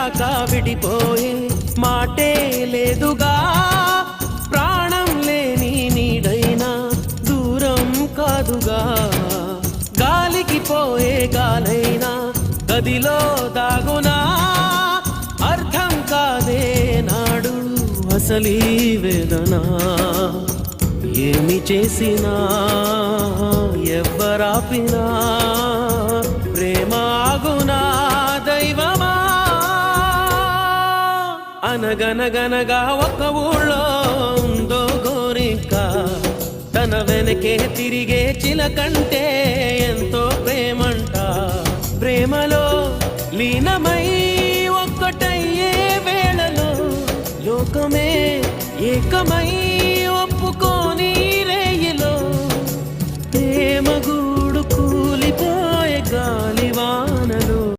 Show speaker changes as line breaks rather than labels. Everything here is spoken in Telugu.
దాకా విడిపోయే మాటే లేదుగా ప్రాణం లేని నీడైనా దూరం కాదుగా గాలికి పోయే గాలైనా గదిలో దాగునా అర్థం కాదే నాడు అసలీ వేదన ఏమి చేసినా ఎవ్వరాపినా ప్రేమ ఆగునా దైవమా అనగనగనగా ఒక ఊళ్ళో ఉందో గోరింక తన వెనకే తిరిగే చిలకంటే ఎంతో ప్రేమంట ప్రేమలో లీనమై ఒక్కటయ్యే వేళలో లోకమే ఏకమై ఒప్పుకోని